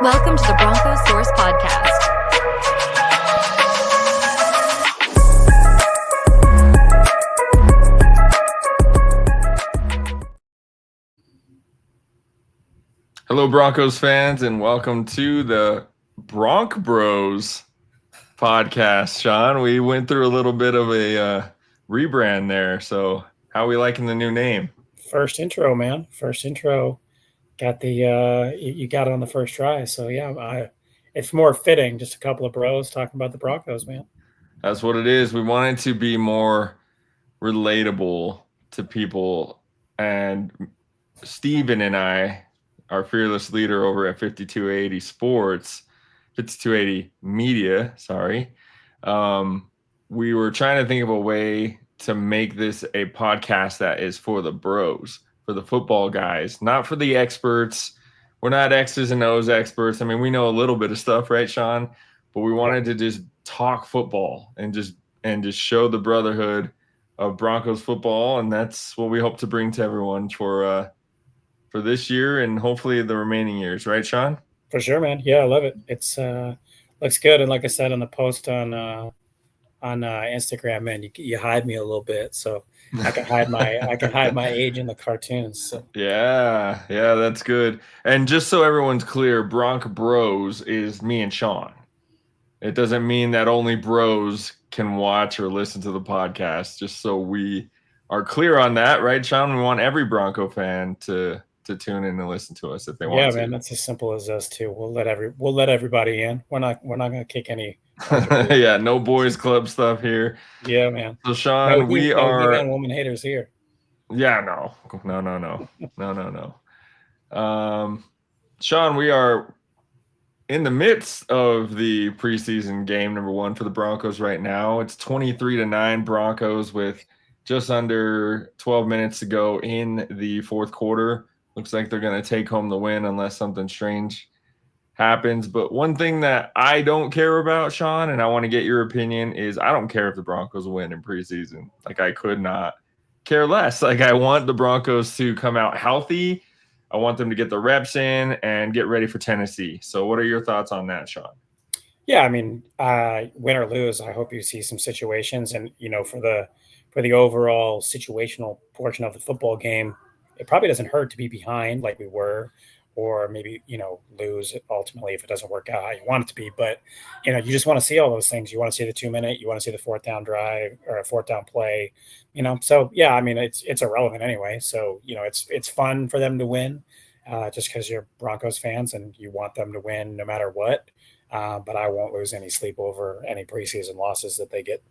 Welcome to the Broncos Source Podcast. Hello, Broncos fans, and welcome to the Bronc Bros podcast. Sean, we went through a little bit of a rebrand there. So, how are we liking the new name? First intro, man. First intro. Got the you got it on the first try. So yeah, it's more fitting. Just a couple of bros talking about the Broncos, man. That's what it is. We wanted to be more relatable to people, and Steven and I, our fearless leader over at 5280 Sports, 5280 Media, sorry. We were trying to think of a way to make this a podcast that is for the bros, for the football guys, not for the experts. We're not X's and O's experts. I mean, we know a little bit of stuff, right, Sean? But we wanted to just talk football and just show the brotherhood of Broncos football, and that's what we hope to bring to everyone for this year and hopefully the remaining years, right, Sean? For sure, man. Yeah, I love it. It's looks good. And like I said on the post on Instagram, man, you hide me a little bit, so I can hide my age in the cartoons. So. Yeah, that's good. And just so everyone's clear, Bronc Bros is me and Sean. It doesn't mean that only bros can watch or listen to the podcast. Just so we are clear on that, right, Sean? We want every Bronco fan to tune in and listen to us if they want to. Yeah, man, that's as simple as us too. We'll let everybody in. We're not gonna kick any. Yeah, no boys club stuff here. Yeah, man. So Sean, we are man, woman haters here. Yeah, no. Sean, we are in the midst of the preseason game number 1 for the Broncos right now. It's 23-9 Broncos with just under 12 minutes to go in the fourth quarter. Looks like they're going to take home the win unless something strange happens. But one thing that I don't care about, Sean, and I want to get your opinion, is I don't care if the Broncos win in preseason. Like, I could not care less. Like, I want the Broncos to come out healthy. I want them to get the reps in and get ready for Tennessee. So what are your thoughts on that, Sean? Yeah, I mean, win or lose, I hope you see some situations. And, for the overall situational portion of the football game, it probably doesn't hurt to be behind like we were, or maybe, lose ultimately if it doesn't work out how you want it to be. But, you just want to see all those things. You want to see the 2-minute, you want to see the fourth down drive or a fourth down play, So, yeah, I mean, it's irrelevant anyway. So, it's fun for them to win just because you're Broncos fans and you want them to win no matter what. But I won't lose any sleep over any preseason losses that they get.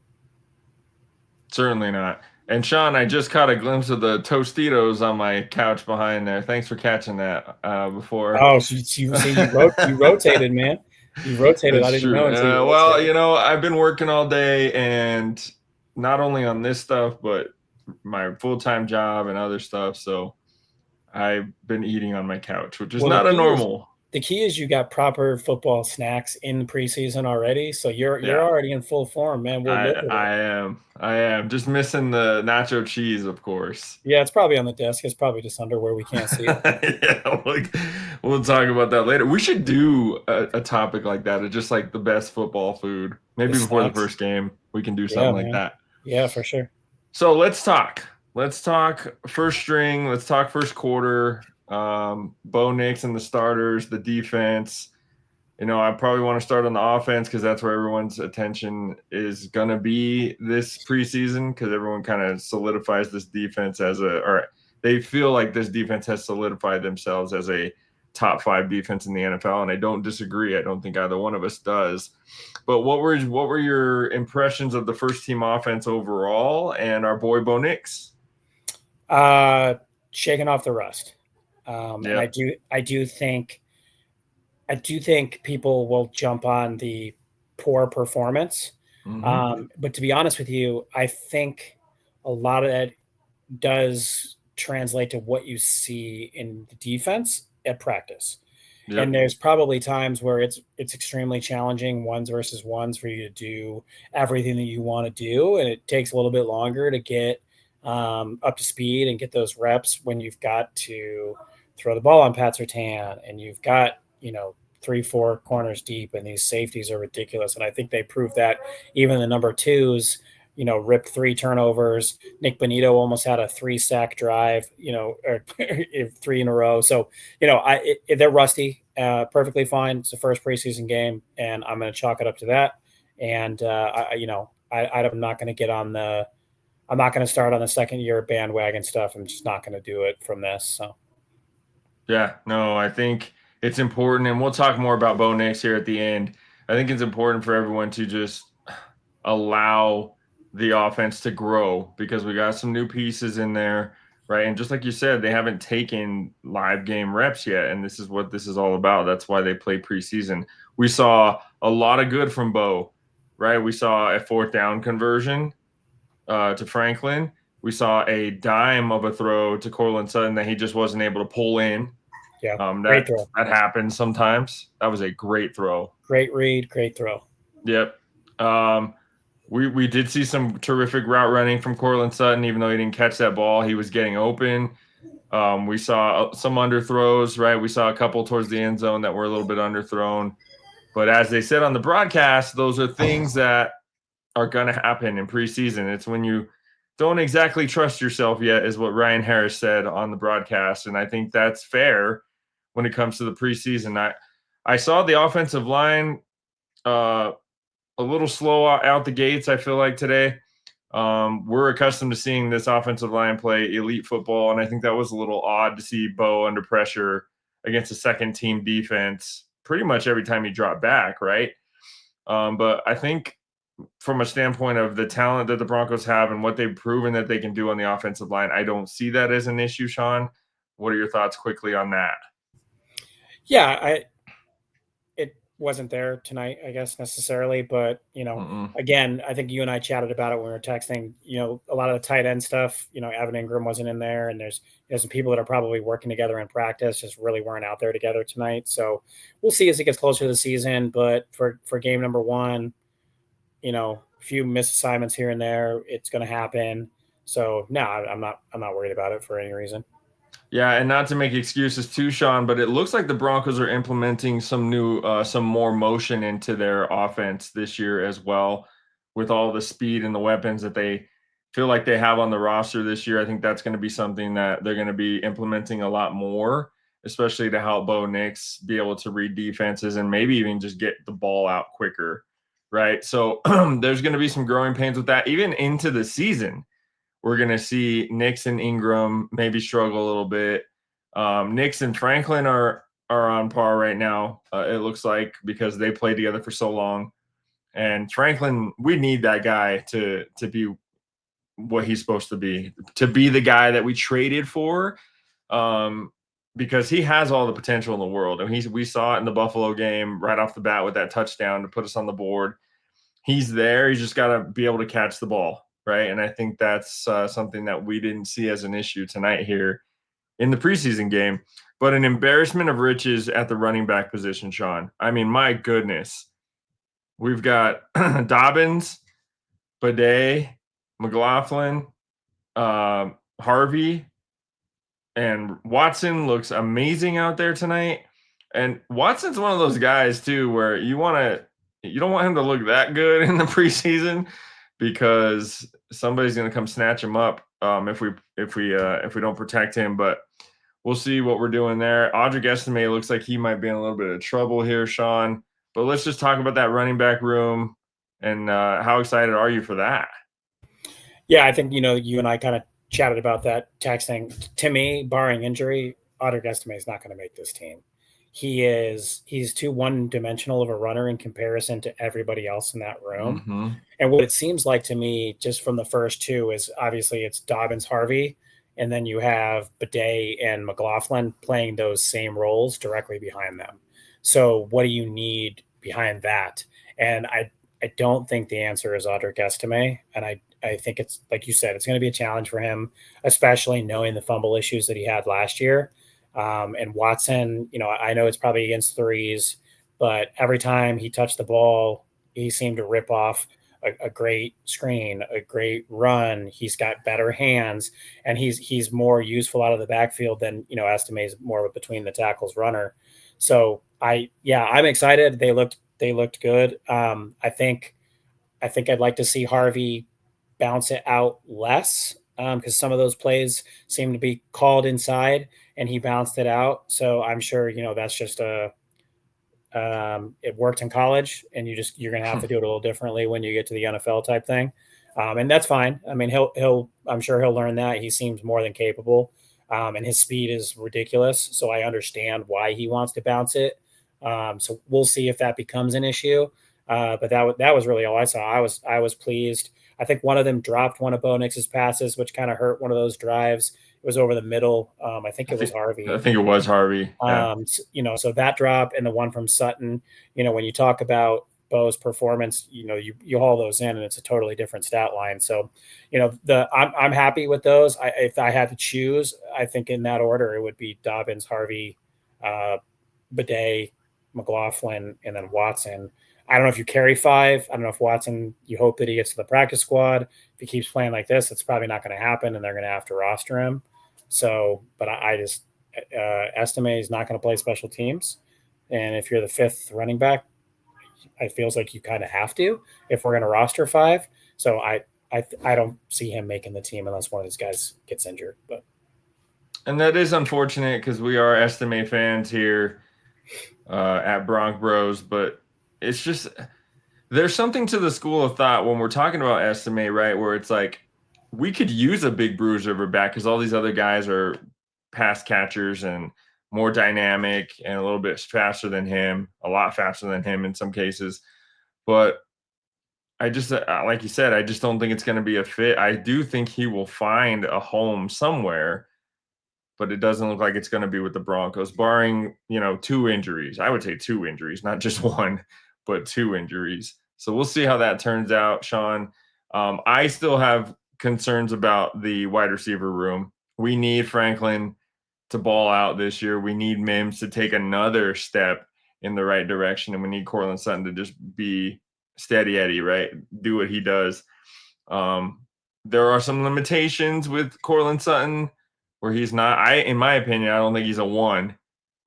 Certainly not. And Sean, I just caught a glimpse of the Tostitos on my couch behind there. Thanks for catching that before. Oh, so you rotated, man. You rotated. That's I didn't true. know. Well, I've been working all day, and not only on this stuff, but my full-time job and other stuff. So I've been eating on my couch, which is not a normal. The key is you got proper football snacks in preseason already, so you're already in full form, man. I am just missing the nacho cheese, of course. Yeah, it's probably on the desk. It's probably just under where we can't see it. Yeah, we'll talk about that later. We should do a topic like that, of just like the best football food. Maybe before the first game, we can do something like that. Yeah, for sure. So let's talk. Let's talk first string. Let's talk first quarter. Bo Nix and the starters, the defense. I probably want to start on the offense because that's where everyone's attention is going to be this preseason, because everyone kind of solidifies this defense or they feel like this defense has solidified themselves as a top 5 defense in the NFL. And I don't disagree. I don't think either one of us does. But what were your impressions of the first team offense overall and our boy Bo Nix? Shaking off the rust. And I do think people will jump on the poor performance. Mm-hmm. But to be honest with you, I think a lot of that does translate to what you see in the defense at practice. Yep. And there's probably times where it's extremely challenging, ones versus ones, for you to do everything that you want to do. And it takes a little bit longer to get up to speed and get those reps when you've got to throw the ball on Pat Surtain and you've got, 3-4 corners deep, and these safeties are ridiculous. And I think they proved that even the number twos, ripped 3 turnovers. Nick Bonito almost had a 3-sack drive, or 3 in a row. So, they're rusty, perfectly fine. It's the first preseason game, and I'm going to chalk it up to that. And I'm not going to get on the. I'm not going to start on the second year bandwagon stuff. I'm just not going to do it from this. So. Yeah, no, I think it's important, and we'll talk more about Bo Nix here at the end. I think it's important for everyone to just allow the offense to grow because we got some new pieces in there, right? And just like you said, they haven't taken live game reps yet, and this is what this is all about. That's why they play preseason. We saw a lot of good from Bo, right? We saw a 4th down conversion to Franklin. We saw a dime of a throw to Cortland Sutton that he just wasn't able to pull in. Yeah, great throw. That happens sometimes. That was a great throw. Great read, great throw. Yep. We did see some terrific route running from Cortland Sutton, even though he didn't catch that ball. He was getting open. We saw some underthrows, right? We saw a couple towards the end zone that were a little bit underthrown. But as they said on the broadcast, those are things that are going to happen in preseason. It's when you don't exactly trust yourself yet, is what Ryan Harris said on the broadcast. And I think that's fair when it comes to the preseason. I saw the offensive line a little slow out the gates, I feel like, today. We're accustomed to seeing this offensive line play elite football, and I think that was a little odd to see Bo under pressure against a second-team defense pretty much every time he dropped back, right? But I think from a standpoint of the talent that the Broncos have and what they've proven that they can do on the offensive line, I don't see that as an issue, Sean. What are your thoughts quickly on that? Yeah, it wasn't there tonight, I guess, necessarily, but again, I think you and I chatted about it when we were texting. A lot of the tight end stuff. Evan Ingram wasn't in there, and there's some people that are probably working together in practice, just really weren't out there together tonight. So we'll see as it gets closer to the season. But for game number 1, a few misassignments here and there, it's going to happen. So no, I'm not worried about it for any reason. Yeah, and not to make excuses too, Sean, but it looks like the Broncos are implementing some more motion into their offense this year as well, with all the speed and the weapons that they feel like they have on the roster this year. I think that's going to be something that they're going to be implementing a lot more, especially to help Bo Nix be able to read defenses and maybe even just get the ball out quicker, right? So there's going to be some growing pains with that, even into the season. We're going to see Nix and Ingram maybe struggle a little bit. Nix and Franklin are on par right now, it looks like, because they played together for so long. And Franklin, we need that guy to be what he's supposed to be the guy that we traded for, because he has all the potential in the world. And we saw it in the Buffalo game right off the bat with that touchdown to put us on the board. He's there. He's just got to be able to catch the ball. Right. And I think that's something that we didn't see as an issue tonight here in the preseason game. But an embarrassment of riches at the running back position, Sean. I mean, my goodness. We've got Dobbins, Bidet, McLaughlin, Harvey, and Watson looks amazing out there tonight. And Watson's one of those guys, too, where you don't want him to look that good in the preseason, because somebody's going to come snatch him up if we don't protect him. But we'll see what we're doing there. Audric Estime looks like he might be in a little bit of trouble here, Sean. But let's just talk about that running back room, and how excited are you for that? Yeah, I think you and I kind of chatted about that texting. To me, barring injury, Audric Estime is not going to make this team. He's too one-dimensional of a runner in comparison to everybody else in that room. Mm-hmm. And what it seems like to me, just from the first two, is obviously it's Dobbins, Harvey, and then you have Bidet and McLaughlin playing those same roles directly behind them. So what do you need behind that? And I don't think the answer is Audric Estime. And I think it's, like you said, it's going to be a challenge for him, especially knowing the fumble issues that he had last year. And Watson, I know it's probably against threes, but every time he touched the ball, he seemed to rip off a great screen, a great run. He's got better hands, and he's more useful out of the backfield than Estime is more of a between the tackles runner. So I'm excited. They looked good. I think I'd like to see Harvey bounce it out less because some of those plays seem to be called inside and he bounced it out. So I'm sure that's just it worked in college, and you're gonna have to do it a little differently when you get to the NFL type thing, and that's fine. I mean, he'll I'm sure he'll learn that. He seems more than capable, and his speed is ridiculous. So I understand why he wants to bounce it. So we'll see if that becomes an issue. But that was really all I saw. I was pleased. I think one of them dropped one of Bo Nix's passes, which kind of hurt one of those drives. It was over the middle. I think I it was think I Harvey. think it was Harvey. Yeah. So that drop and the one from Sutton, when you talk about Bo's performance, you haul those in and it's a totally different stat line. So, I'm happy with those. If I had to choose, I think in that order it would be Dobbins, Harvey, uh, Bidet, McLaughlin, and then Watson. I don't know if you carry five. I don't know if Watson. You hope that he gets to the practice squad. If he keeps playing like this, it's probably not going to happen, and they're going to have to roster him. So, but I just estimate he's not going to play special teams. And if you're the fifth running back, it feels like you kind of have to if we're going to roster five. So I don't see him making the team unless one of these guys gets injured. But And that is unfortunate because we are Estimate fans here at Bronc Bros, but it's just there's something to the school of thought when we're talking about Estimate, right? Where it's like we could use a big Bruce River back because all these other guys are pass catchers and more dynamic and a little bit faster than him, a lot faster than him in some cases. But I just, like you said, I just don't think it's going to be a fit. I do think he will find a home somewhere, but it doesn't look like it's going to be with the Broncos, barring, two injuries. I would say two injuries, not just one, but two injuries. So we'll see how that turns out, Sean. I still have concerns about the wide receiver room. We need Franklin to ball out this year. We need Mims to take another step in the right direction, and we need Cortland Sutton to just be steady Eddie, right? Do what he does. Um, there are some limitations with Cortland Sutton where he's not. In my opinion, I don't think he's a one,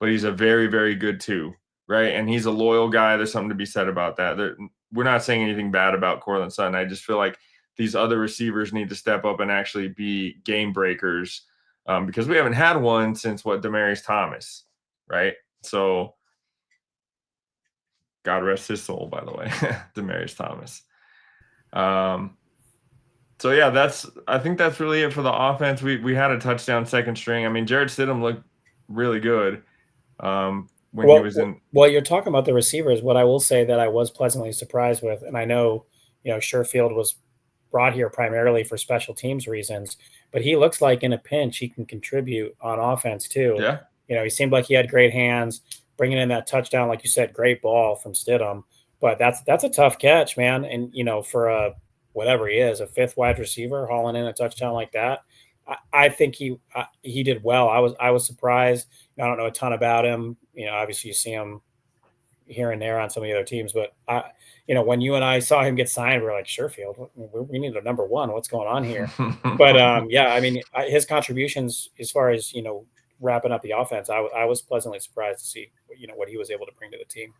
but he's a very, very good two, right? And he's a loyal guy. There's something to be said about that. We're not saying anything bad about Cortland Sutton. I just feel like these other receivers need to step up and actually be game breakers because we haven't had one since Demaryius Thomas, right? So God rest his soul, by the way, Demaryius Thomas. So yeah, I think that's really it for the offense. We had a touchdown second string. I mean, Jarrett Stidham looked really good when he well, was in. well, you're talking about the receivers. What I will say that I was pleasantly surprised with, and I know Sherfield was brought here primarily for special teams reasons, but he looks like in a pinch he can contribute on offense too. Yeah, He seemed like he had great hands, bringing in that touchdown, like you said, great ball from Stidham. But that's a tough catch, man. And for a whatever he is, a fifth wide receiver hauling in a touchdown like that, I think he did well. I was surprised. I don't know a ton about him. Obviously you see him here and there on some of the other teams. But when you and I saw him get signed, we are like, Sherfield, we need a number one. What's going on here? But yeah, I mean, his contributions as far as wrapping up the offense, I was pleasantly surprised to see what he was able to bring to the team.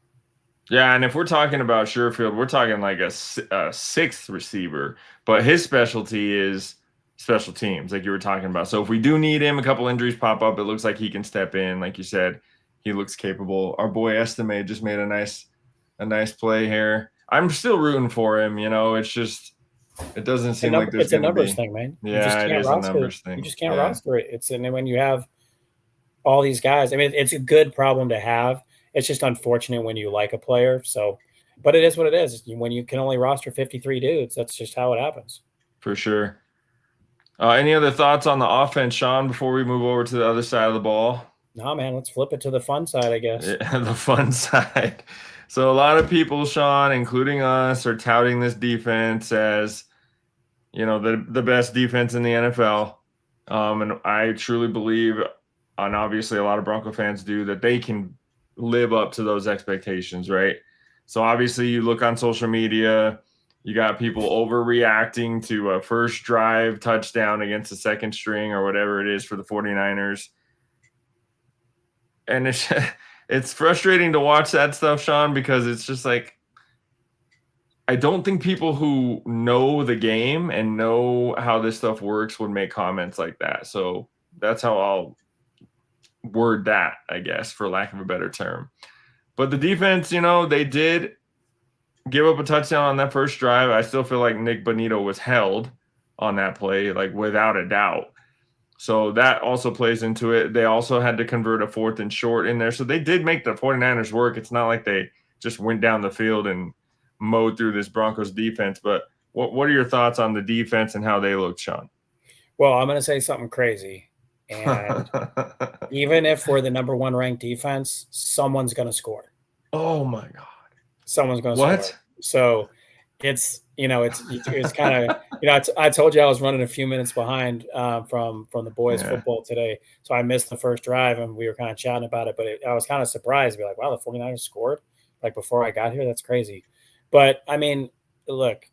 Yeah, and if we're talking about Sherfield, we're talking like a sixth receiver, but his specialty is special teams, like you were talking about. So if we do need him, a couple injuries pop up, it looks like he can step in. Like you said, he looks capable. Our boy Estime just made a nice play here. I'm still rooting for him. It's just it doesn't seem like there's It's a going to numbers be. thing, man. Yeah, it is a numbers thing. You just can't Yeah. roster it. And then when you have all these guys, I mean, it's a good problem to have. It's just unfortunate when you like a player. So, but it is what it is. When you can only roster 53 dudes, that's just how it happens. For sure. Any other thoughts on the offense, Sean, before we move over to the other side of the ball? No, man, let's flip it to the fun side, I guess. Yeah, the fun side. So a lot of people, Sean, including us, are touting this defense as, the best defense in the NFL. And I truly believe, and obviously a lot of Bronco fans do, that they can live up to those expectations, right? So obviously you look on social media, you got people overreacting to a first drive touchdown against the second string or whatever it is for the 49ers. And it's frustrating to watch that stuff, Sean, because it's just like I don't think people who know the game and know how this stuff works would make comments like that. So that's how I'll word that, I guess, for lack of a better term. But the defense, they did give up a touchdown on that first drive. I still feel like Nick Bonito was held on that play, like without a doubt. So that also plays into it. They also had to convert a 4th and short in there. So they did make the 49ers work. It's not like they just went down the field and mowed through this Broncos defense. But what are your thoughts on the defense and how they looked, Sean? Well, I'm going to say something crazy. And even if we're the number 1 ranked defense, someone's going to score. Oh, my God. Someone's going to What? score. So it's kind of, I told you I was running a few minutes behind from the boys' football today. So I missed the first drive and we were kind of chatting about it. But I was kind of surprised to be like, wow, the 49ers scored like before I got here. That's crazy. But I mean, look,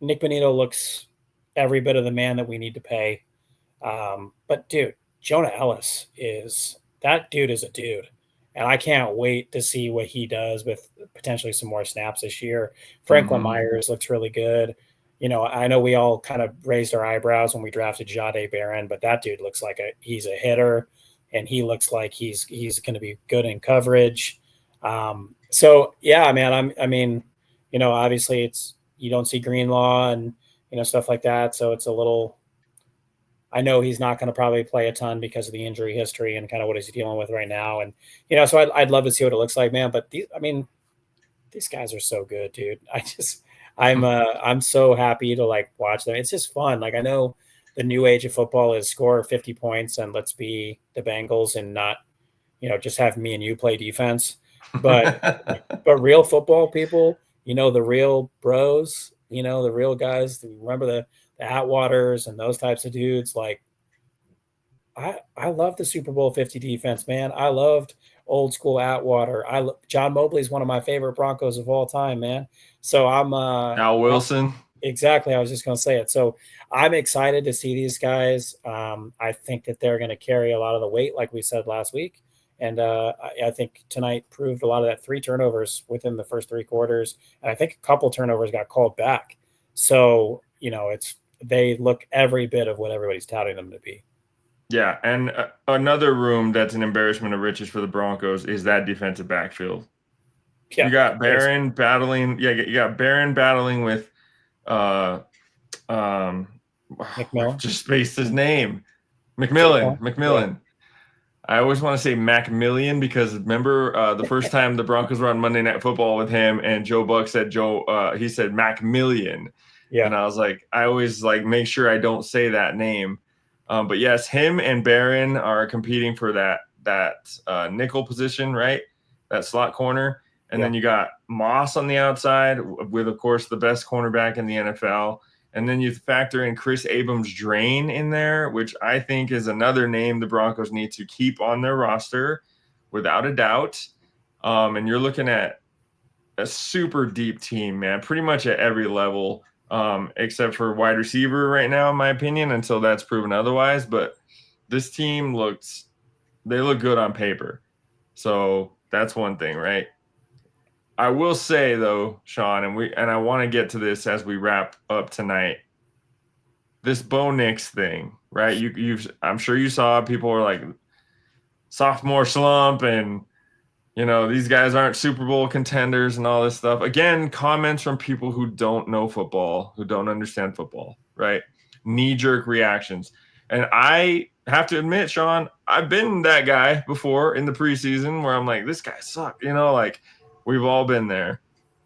Nick Bonito looks every bit of the man that we need to pay. But dude, Jonah Ellis is a dude. And I can't wait to see what he does with potentially some more snaps this year. Franklin Myers looks really good. I know we all kind of raised our eyebrows when we drafted Jahdae Barron, but that dude looks like he's a hitter, and he looks like he's going to be good in coverage. So yeah, man, obviously you don't see Greenlaw and stuff like that, so it's a little. I know he's not going to probably play a ton because of the injury history and kind of what he's dealing with right now. And, so I'd love to see what it looks like, man. But these guys are so good, dude. I'm so happy to like watch them. It's just fun. Like, I know the new age of football is score 50 points and let's be the Bengals and not, just have me and you play defense. But real football people, the real bros, the real guys, remember the Atwaters and those types of dudes. Like, I love the Super Bowl 50 defense, man. I loved old school Atwater. John Mobley is one of my favorite Broncos of all time, man. So I'm Al Wilson. Exactly. I was just going to say it. So I'm excited to see these guys. I think that they're going to carry a lot of the weight, like we said last week. And I think tonight proved a lot of that. 3 turnovers within the first 3 quarters. And I think a couple turnovers got called back. So, they look every bit of what everybody's touting them to be. Yeah, and another room that's an embarrassment of riches for the Broncos is that defensive backfield. Yeah, you got Barron battling. Yeah, you got Barron battling with McMillan. Just spaced his name. McMillan. Yeah. I always want to say Macmillian because remember the first time the Broncos were on Monday Night Football with him and Joe Buck said he said Macmillian. Yeah. And I was like, I always like make sure I don't say that name. But yes, him and Barron are competing for that nickel position, right? That slot corner. And then you got Moss on the outside with, of course, the best cornerback in the NFL. And then you factor in Chris Abrams-Drain in there, which I think is another name the Broncos need to keep on their roster without a doubt. And you're looking at a super deep team, man, pretty much at every level, except for wide receiver right now, in my opinion, until that's proven otherwise. But this team they look good on paper. So that's one thing, right? I will say though, Sean, and I want to get to this as we wrap up tonight. This Bo Nix thing, right? I'm sure you saw people were like sophomore slump and these guys aren't Super Bowl contenders and all this stuff. Again, comments from people who don't know football, who don't understand football, right? Knee-jerk reactions. And I have to admit, Sean, I've been that guy before in the preseason where I'm like, this guy sucked, like we've all been there.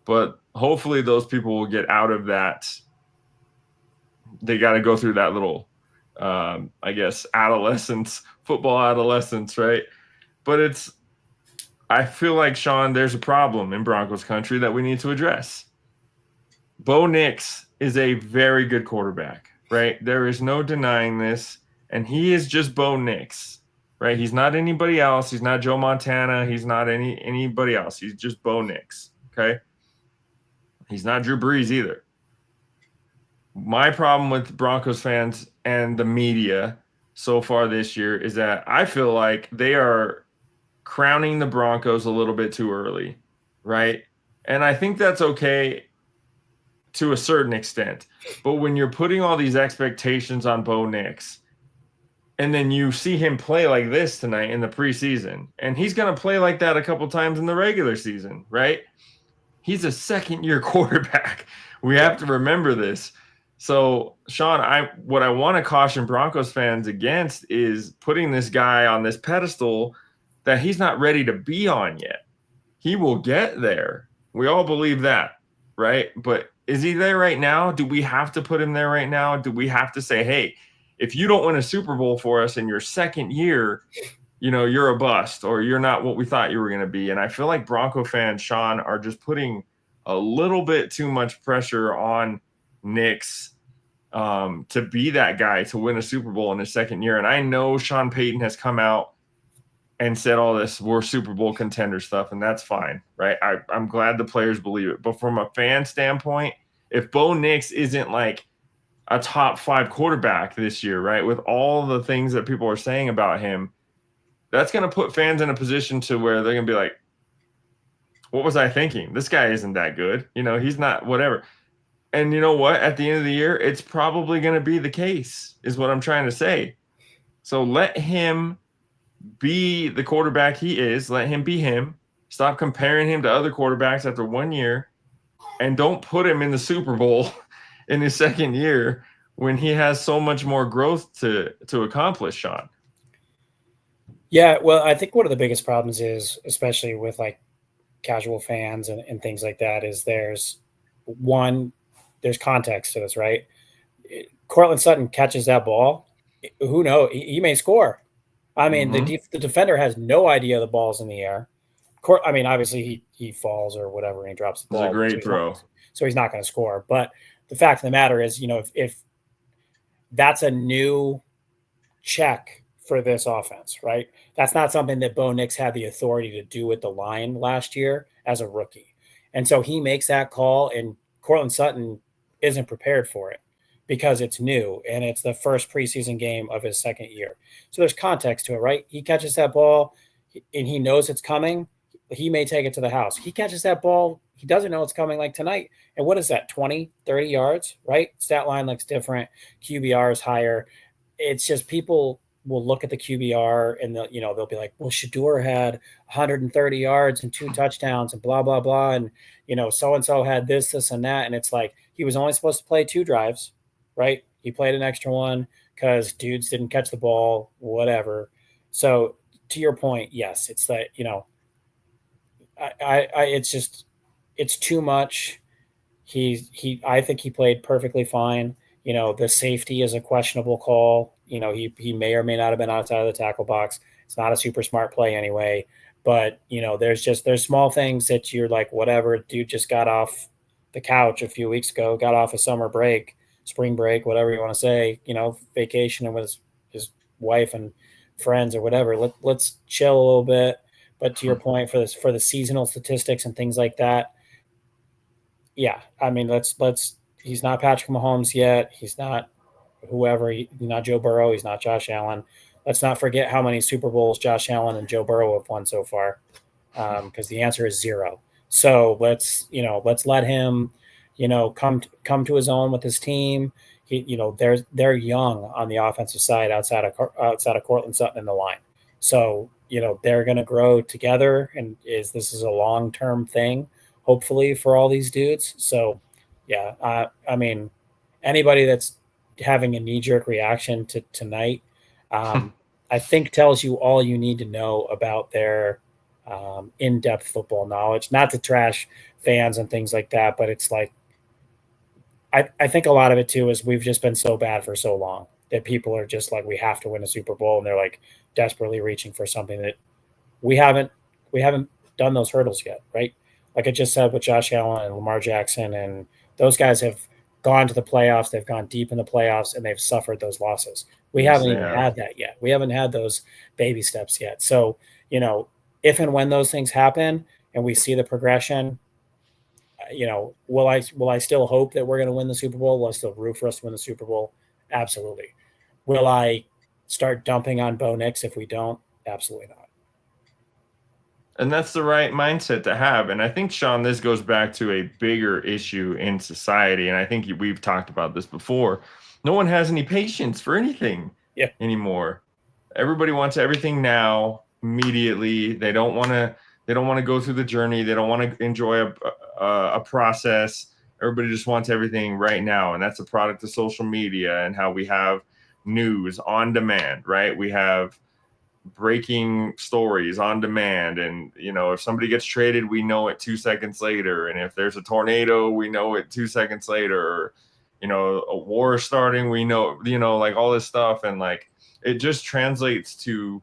But hopefully those people will get out of that. They got to go through that little, I guess, football adolescence, right? But I feel like, Sean, there's a problem in Broncos country that we need to address. Bo Nix is a very good quarterback, right? There is no denying this. And he is just Bo Nix, right? He's not anybody else. He's not Joe Montana. He's not anybody else. He's just Bo Nix, okay? He's not Drew Brees either. My problem with Broncos fans and the media so far this year is that I feel like they are crowning the Broncos a little bit too early, right? And I think that's okay to a certain extent. But when you're putting all these expectations on Bo Nix, and then you see him play like this tonight in the preseason, and he's going to play like that a couple times in the regular season, right? He's a second-year quarterback. We have to remember this. So, Sean, what I want to caution Broncos fans against is putting this guy on this pedestal that he's not ready to be on yet. He will get there. We all believe that, right? But is he there right now? Do we have to put him there right now? Do we have to say, hey, if you don't win a Super Bowl for us in your second year, you're a bust or you're not what we thought you were going to be? And I feel like Bronco fans, Sean, are just putting a little bit too much pressure on Nix to be that guy to win a Super Bowl in his second year. And I know Sean Payton has come out and said all this, we're Super Bowl contender stuff, and that's fine, right? I'm glad the players believe it. But from a fan standpoint, if Bo Nix isn't like a top 5 quarterback this year, right, with all the things that people are saying about him, that's going to put fans in a position to where they're going to be like, what was I thinking? This guy isn't that good. He's not whatever. And you know what? At the end of the year, it's probably going to be the case, is what I'm trying to say. So let him be the quarterback he is. Let him be him. Stop comparing him to other quarterbacks after 1 year, and don't put him in the Super Bowl in his second year when he has so much more growth to accomplish, Sean. Yeah, well, I think one of the biggest problems is, especially with like casual fans and things like that, is there's context to this, right? Cortland Sutton catches that ball. Who knows? He may score. I mean, the defender has no idea the ball's in the air. I mean, obviously he falls or whatever and he drops the ball. It's a great throw. So he's not going to score. But the fact of the matter is, if that's a new check for this offense, right? That's not something that Bo Nix had the authority to do with the line last year as a rookie. And so he makes that call, and Cortland Sutton isn't prepared for it because it's new and it's the first preseason game of his second year. So there's context to it, right? He catches that ball and he knows it's coming. He may take it to the house. He catches that ball. He doesn't know it's coming like tonight. And what is that, 20, 30 yards, right? Stat line looks different. QBR is higher. It's just people will look at the QBR and they'll be like, well, Shador had 130 yards and 2 touchdowns and blah, blah, blah. And, so-and-so had this, and that. And it's like, he was only supposed to play 2 drives, right? He played an extra one because dudes didn't catch the ball, whatever. So to your point, yes, it's that, it's too much. I think he played perfectly fine. The safety is a questionable call. He may or may not have been outside of the tackle box. It's not a super smart play anyway. But, there's small things that you're like, whatever, dude just got off the couch a few weeks ago, got off a summer break, spring break, whatever you want to say, vacation with his wife and friends or whatever. Let's chill a little bit. But to your point, for the seasonal statistics and things like that, yeah, I mean, he's not Patrick Mahomes yet. He's not whoever. He's not Joe Burrow. He's not Josh Allen. Let's not forget how many Super Bowls Josh Allen and Joe Burrow have won so far, because the answer is 0. So let's let him, come to his own with his team. They're young on the offensive side outside of Cortland Sutton in the line. So they're going to grow together, and this is a long-term thing, hopefully, for all these dudes. So, yeah, I mean, anybody that's having a knee-jerk reaction to tonight, I think tells you all you need to know about their in-depth football knowledge. Not to trash fans and things like that, but it's like, I think a lot of it too is we've just been so bad for so long that people are just like, we have to win a Super Bowl, and they're like desperately reaching for something that we haven't done those hurdles yet, right? Like I just said with Josh Allen and Lamar Jackson, and those guys have gone to the playoffs, they've gone deep in the playoffs, and they've suffered those losses. We haven't even had that yet. We haven't had those baby steps yet. So, if and when those things happen and we see the progression, will I still hope that we're going to win the Super Bowl? Will I still root for us to win the Super Bowl? Absolutely. Will I start dumping on Bo Nix if we don't? Absolutely not. And that's the right mindset to have. And I think, Sean, this goes back to a bigger issue in society. And I think we've talked about this before. No one has any patience for anything anymore. Everybody wants everything now, immediately. They don't want to go through the journey. They don't want to enjoy a process. Everybody just wants everything right now. And that's a product of social media and how we have news on demand, right? We have breaking stories on demand, and if somebody gets traded, we know it 2 seconds later, and if there's a tornado, we know it 2 seconds later, or a war starting, we know, like all this stuff, and like it just translates to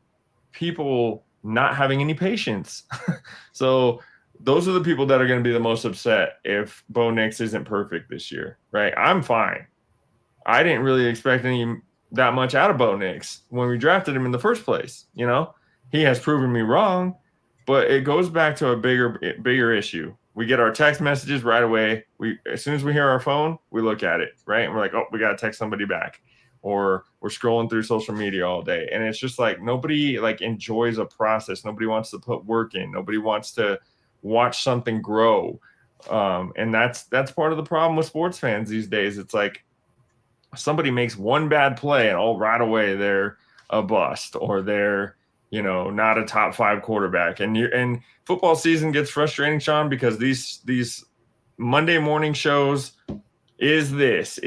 people not having any patience. So those are the people that are going to be the most upset if Bo Nix isn't perfect this year, right? I'm fine. I didn't really expect that much out of Bo Nix when we drafted him in the first place. He has proven me wrong, but it goes back to a bigger issue. We get our text messages right away. As soon as we hear our phone, we look at it, right? And we're like, oh, we got to text somebody back, or we're scrolling through social media all day. And it's just like nobody like enjoys a process. Nobody wants to put work in. Nobody wants to watch something grow. And that's part of the problem with sports fans these days. It's like, somebody makes one bad play and right away they're a bust, or they're not a top 5 quarterback, and football season gets frustrating, Sean, because these Monday morning shows, is this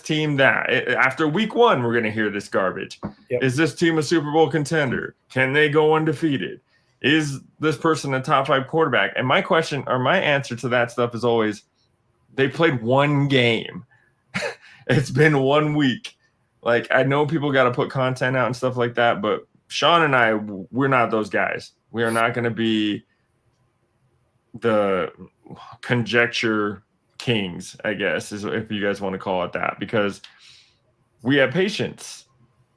team that after week 1 we're going to hear this garbage. Is this team a Super Bowl contender? Can they go undefeated? Is this person a top 5 quarterback? And my answer to that stuff is always, they played one game. It's been 1 week. Like, I know people got to put content out and stuff like that, but Sean and I, we're not those guys. We are not going to be the conjecture kings, I guess, is if you guys want to call it that, because we have patience.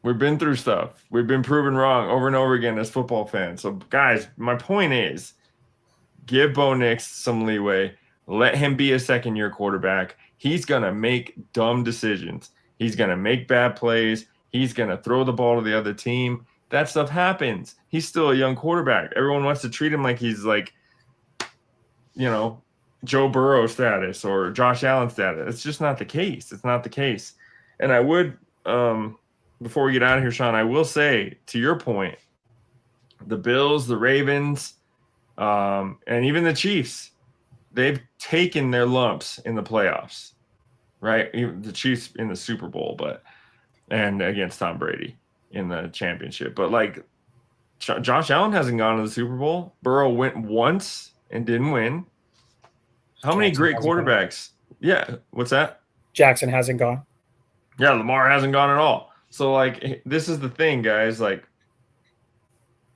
We've been through stuff. We've been proven wrong over and over again as football fans. So, guys, my point is, give Bo Nix some leeway. Let him be a second-year quarterback. He's going to make dumb decisions. He's going to make bad plays. He's going to throw the ball to the other team. That stuff happens. He's still a young quarterback. Everyone wants to treat him like he's like, Joe Burrow status or Josh Allen status. It's just not the case. It's not the case. And I would, before we get out of here, Sean, I will say, to your point, the Bills, the Ravens, and even the Chiefs, they've taken their lumps in the playoffs, right? Even the Chiefs in the Super Bowl, and against Tom Brady in the championship. But like, Josh Allen hasn't gone to the Super Bowl. Burrow went once and didn't win. How many great quarterbacks? Yeah, what's that? Jackson hasn't gone. Yeah, Lamar hasn't gone at all. So like, this is the thing, guys. Like,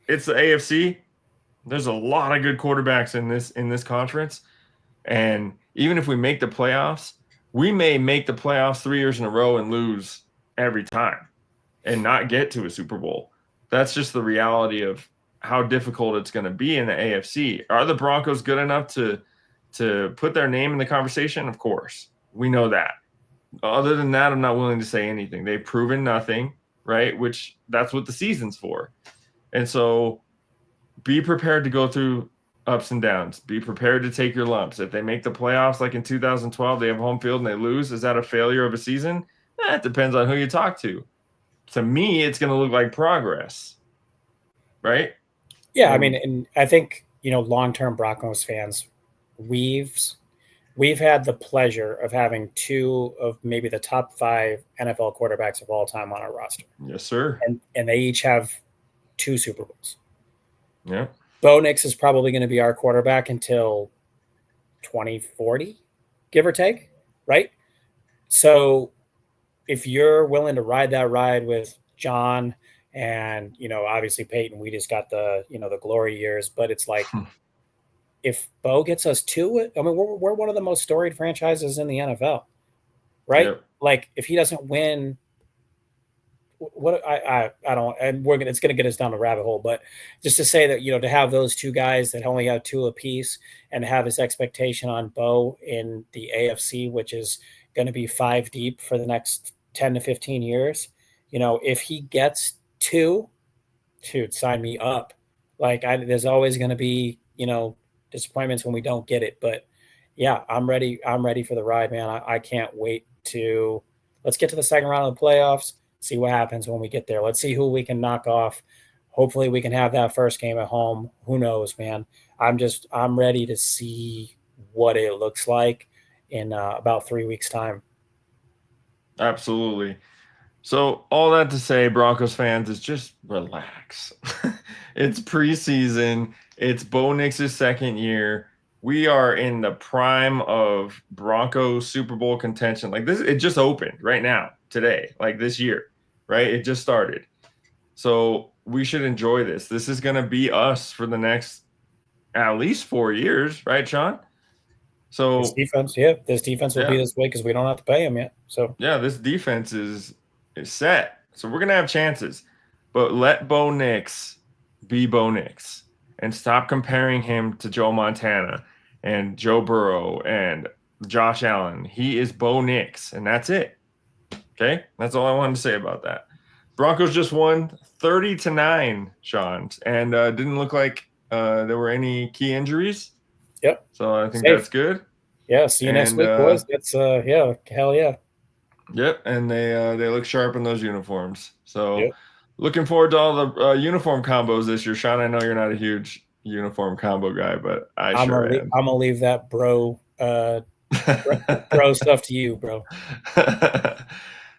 it's the AFC. There's a lot of good quarterbacks in this conference. And even if we make the playoffs, we may make the playoffs 3 years in a row and lose every time and not get to a Super Bowl. That's just the reality of how difficult it's going to be in the AFC. Are the Broncos good enough to put their name in the conversation? Of course. We know that. Other than that, I'm not willing to say anything. They've proven nothing, right? Which that's what the season's for. And so be prepared to go through ups and downs. Be prepared to take your lumps. If they make the playoffs like in 2012, they have home field and they lose, is that a failure of a season? It depends on who you talk to. To me, it's going to look like progress, right? Yeah, I mean, and I think, long-term Broncos fans, we've had the pleasure of having 2 of maybe the top 5 NFL quarterbacks of all time on our roster. Yes, sir. And they each have 2 Super Bowls. Yeah. Bo Nix is probably going to be our quarterback until 2040, give or take, right? So if you're willing to ride that ride with John and, obviously Peyton, we just got the, the glory years, but it's like, if Bo gets us to it, I mean, we're one of the most storied franchises in the NFL, right? Yep. Like, if he doesn't win, what I don't, and it's gonna get us down the rabbit hole, but just to say that, to have those 2 guys that only have 2 apiece and have his expectation on Bo in the AFC, which is going to be 5 deep for the next 10 to 15 years, if he gets 2, dude, sign me up. Like there's always going to be, disappointments when we don't get it. But yeah, I'm ready. I'm ready for the ride, man. I can't wait to let's get to the second round of the playoffs. See what happens when we get there. Let's see who we can knock off. Hopefully, we can have that first game at home. Who knows, man? I'm ready to see what it looks like in about 3 weeks' time. Absolutely. So all that to say, Broncos fans, is just relax. It's preseason. It's Bo Nix's second year. We are in the prime of Broncos Super Bowl contention. Like this, it just opened right now, today, like this year, right? It just started. So we should enjoy this. This is going to be us for the next at least 4 years, right, Sean? This So defense, this defense will be yeah, this way because we don't have to pay him yet. So yeah, this defense is set. So we're gonna have chances, but let Bo Nix be Bo Nix and stop comparing him to Joe Montana and Joe Burrow and Josh Allen. He is Bo Nix, and that's it. Okay, that's all I wanted to say about that. Broncos just won 30-9, Sean, and didn't look like there were any key injuries. yep, So I think safe. that's good. Yeah, see you next And week, boys. That's yeah, hell yeah. yep, and they look sharp in those uniforms. So Yep. looking forward to all the uniform combos this year. Sean, I know you're not a huge uniform combo guy, but I sure am. I'm gonna leave that bro stuff to you, bro.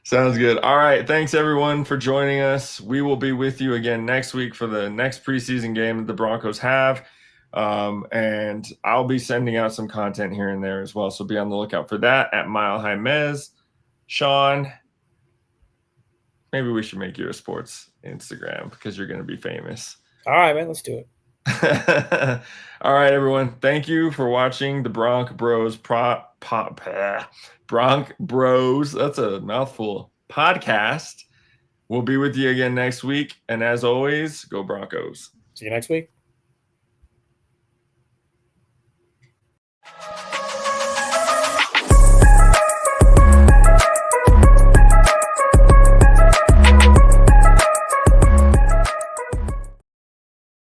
Sounds good. All right. Thanks everyone for joining us. We will be with you again next week for the next preseason game that the Broncos have. And I'll be sending out some content here and there as well. So be on the lookout for that at Mile High Mez. Sean, maybe we should make you a sports Instagram because you're going to be famous. All right, man, let's do it. All right, everyone. Thank you for watching the Bronc Bros Bronc Bros. That's a mouthful. Podcast. We'll be with you again next week. And as always, go Broncos. See you next week.